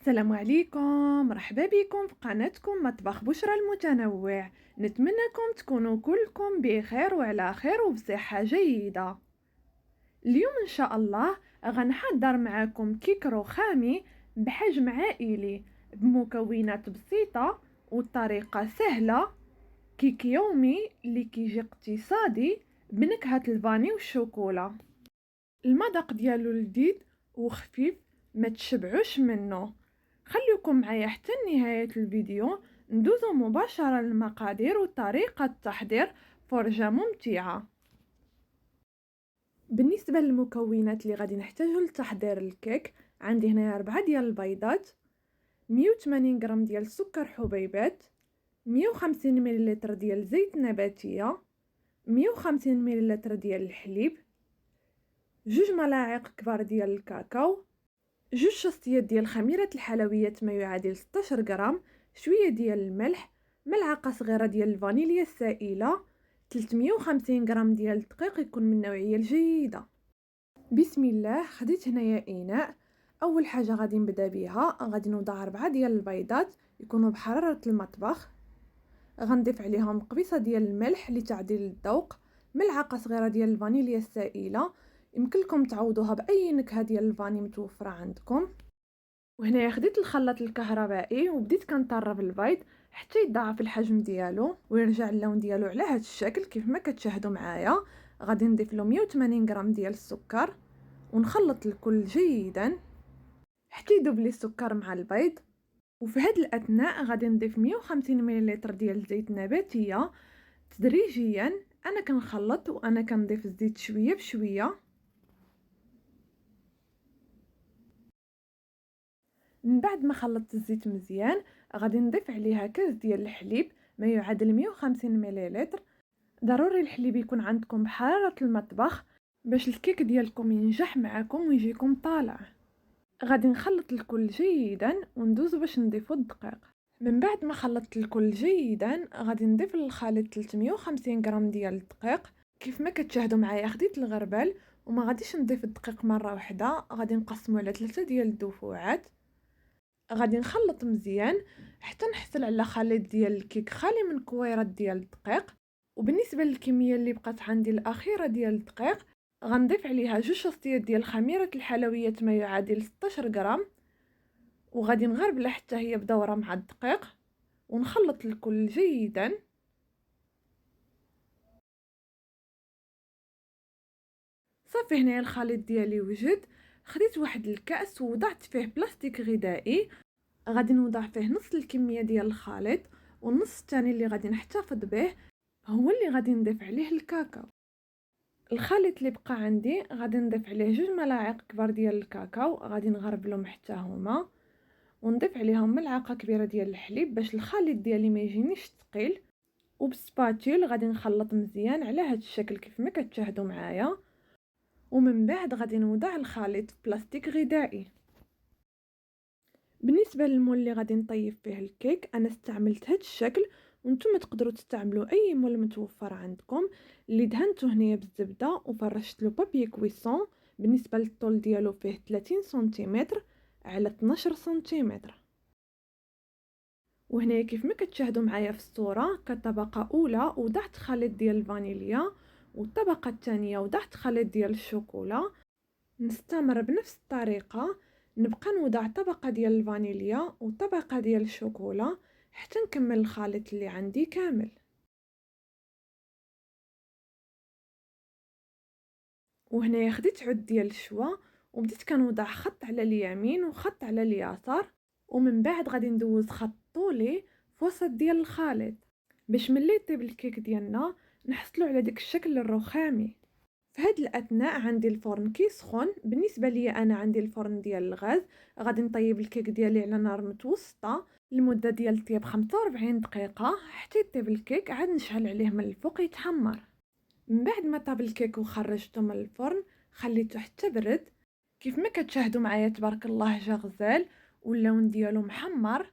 السلام عليكم، مرحبا بكم في قناتكم مطبخ بشرى المتنوع. نتمنىكم تكونوا كلكم بخير وعلى خير وبصحة جيدة. اليوم ان شاء الله غنحضر معكم كيك رخامي بحجم عائلي بمكونات بسيطة وطريقة سهلة. كيك يومي اللي كيجي اقتصادي بنكهة الفاني والشوكولا. المذاق ديالو لذيذ وخفيف، ما تشبعوش منه. خليكم معايا حتى نهاية الفيديو، ندوزو مباشرة للمقادير وطريقة التحضير، فرجة ممتعة. بالنسبة للمكونات اللي غادي نحتاجو لتحضير الكيك، عندي هنا 4 ديال البيضات، 180 غرام ديال السكر حبيبات، 150 ملل ديال زيت نباتية، 150 ملل ديال الحليب، 2 ملاعق كبار ديال الكاكاو، 2 شصيات ديال خميرة الحلويات ما يعادل 16 غرام، شوية ديال الملح، ملعقة صغيرة ديال الفانيليا السائلة، 350 غرام ديال الدقيق يكون من النوعية الجيدة. بسم الله. خديت هنايا إناء. أول حاجة غادي نبدا بها، غادي نوضع 4 ديال البيضات يكونوا بحرارة المطبخ. غنضيف عليهم قبيصة ديال الملح لتعديل الذوق، ملعقة صغيرة ديال الفانيليا السائلة، يمكن لكم تعوضوها باي نكهه ديال الفاني متوفره عندكم. وهنا خديت الخلاط الكهربائي وبديت كنطرب البيض حتى يضاعف الحجم ديالو ويرجع اللون ديالو على هذا الشكل كيف ما كتشاهدوا معايا. غادي نضيف له 180 غرام ديال السكر ونخلط الكل جيدا حتى يذوب لي السكر مع البيض. وفي هذا الاثناء غادي نضيف 150 ملل ديال الزيت النباتيه تدريجيا. انا كنخلط وانا كنضيف الزيت شويه بشويه. من بعد ما خلطت الزيت مزيان غادي نضيف عليها كاس ديال الحليب ما يعادل 150 ملل. ضروري الحليب يكون عندكم بحرارة المطبخ باش الكيك ديالكم ينجح معكم ويجيكم طالع. غادي نخلط الكل جيدا وندوز باش نضيفو الدقيق. من بعد ما خلطت الكل جيدا غادي نضيف للخليط 350 غرام ديال الدقيق. كيف ما كتشاهدوا معايا خديت الغربال وما غاديش نضيف الدقيق مره واحده، غادي نقسمو على 3 ديال الدفعات. غادي نخلط مزيان حتى نحصل على خليط ديال الكيك خالي من كويرات ديال الدقيق. وبالنسبه للكميه اللي بقات عندي الاخيره ديال الدقيق، غنضيف عليها 2 شصيات ديال خميره الحلويات ما يعادل 16 غرام، وغادي نغربلها حتى هي بدوره مع الدقيق ونخلط الكل جيدا. صافي هنايا الخليط ديالي وجد. خديت واحد الكاس ووضعت فيه بلاستيك غذائي، غادي نوضع فيه نص الكميه ديال الخليط، والنص الثاني اللي غادي نحتفظ به هو اللي غادي نضيف عليه الكاكاو. الخليط اللي بقى عندي غادي نضيف عليه 2 ملاعق كبار ديال الكاكاو، غادي نغربلهم حتى هما، ونضيف عليهم ملعقه كبيره ديال الحليب باش الخليط ديالي ما يجينيش ثقيل. وبسباتيل غادي نخلط مزيان على هذا الشكل كيف ما كتشاهدوا معايا. ومن بعد غادي نوضع الخليط في بلاستيك غذائي. بالنسبه للمول اللي غادي نطيب فيه الكيك انا استعملت هذا الشكل، وانتم تقدروا تستعملوا اي مول متوفر عندكم. اللي دهنته هنايا بالزبده وفرشت له بابي كويسون. بالنسبه للطول ديالو فيه 30 سنتيمتر على 12 سنتيمتر. وهنا كيف ما كتشاهدوا معايا في الصوره، كطبقه اولى وضعت خليط ديال الفانيليا، والطبقه الثانيه وضعت خليط ديال الشوكولا. نستمر بنفس الطريقه، نبقى نوضع طبقه ديال الفانيليا وطبقه ديال الشوكولا حتى نكمل الخليط اللي عندي كامل. وهنا خديت عود ديال الشوا وبديت كنوضع خط على اليمين وخط على اليسار، ومن بعد غادي ندوز خط طولي في وسط ديال الخليط باش ملي يطيب الكيك ديالنا نحصلوا على داك الشكل الرخامي. في هاد الاثناء عندي الفرن كيسخن. بالنسبه لي انا عندي الفرن ديال الغاز. غادي نطيب الكيك ديالي على نار متوسطه لمده ديال الطياب 45 دقيقه حتى يطيب الكيك، عاد نشعل عليه من الفوق يتحمر. من بعد ما طاب الكيك وخرجته من الفرن خليته حتى برد. كيف ما كتشاهدوا معايا تبارك الله جا غزال واللون ديالو محمر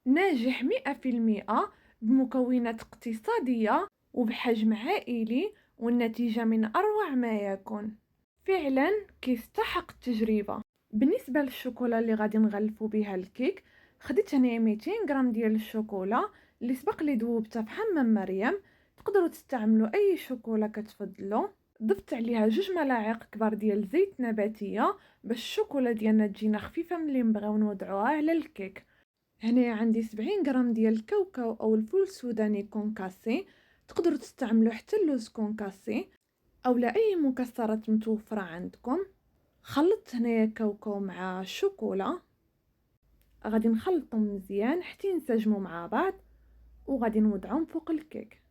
ناجح 100%، بمكونات اقتصاديه وبحجم عائلي، والنتيجه من اروع ما يكون. فعلا كيستحق التجربه. بالنسبة للشوكولا اللي غادي نغلفو بها الكيك، خديت هنايا 200 غرام ديال الشوكولا اللي سبق لي ذوبتها في حمام مريم. تقدروا تستعملوا اي شوكولا كتفضلوا. ضفت عليها 2 ملاعق كبار ديال زيت نباتيه باش الشوكولا ديالنا تجينا خفيفه ملي نبغيو نوضعوها على الكيك. هنايا عندي 70 غرام ديال الكاوكاو او الفول السوداني كونكاسي. تقدروا تستعملوا حتى اللوز كونكاسي او لا اي مكسرات متوفره عندكم. خلطت هنايا الكاوكاو مع الشوكولا، غادي نخلطهم مزيان حتى ينسجموا مع بعض وغادي نوضعهم فوق الكيك.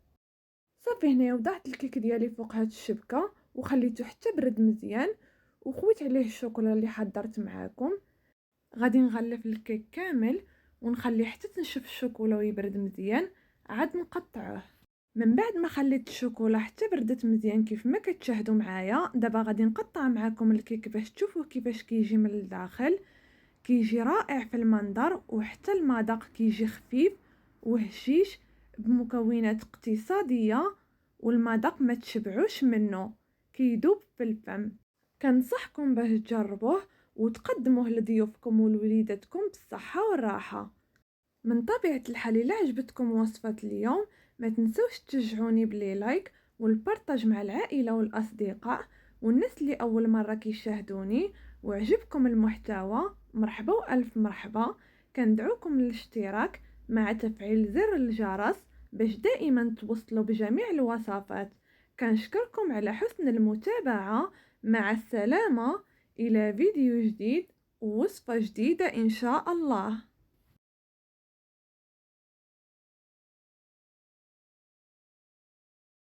صافي هنايا وضعت الكيك ديالي فوق هاد الشبكه وخليته حتى برد مزيان وخويت عليه الشوكولا اللي حضرت معاكم. غادي نغلف الكيك كامل ونخليه حتى تنشف الشوكولا ويبرد مزيان، عاد نقطعوه. من بعد ما خليت الشوكولا حتى بردت مزيان كيف ما كتشاهدوا معايا، دابا غادي نقطع معكم الكيك باش تشوفوا كيفاش كيجي من الداخل. كيجي رائع في المنظر وحتى المذاق كيجي خفيف وهشيش بمكونات اقتصاديه، والمذاق ما تشبعوش منه، كيدوب في الفم. كنصحكم باش تجربوه وتقدموه لضيوفكم ولوليداتكم بالصحه والراحه. من طبيعة الحال إلا عجبتكم وصفة اليوم ما تنسوش تشجعوني بلي لايك والبارطاج مع العائلة والأصدقاء. والناس اللي أول مرة كيشاهدوني وعجبكم المحتوى، مرحبا وألف مرحبا. كندعوكم للاشتراك مع تفعيل زر الجرس باش دائما توصلوا بجميع الوصفات. كنشكركم على حسن المتابعة. مع السلامة، إلى فيديو جديد ووصفة جديدة إن شاء الله.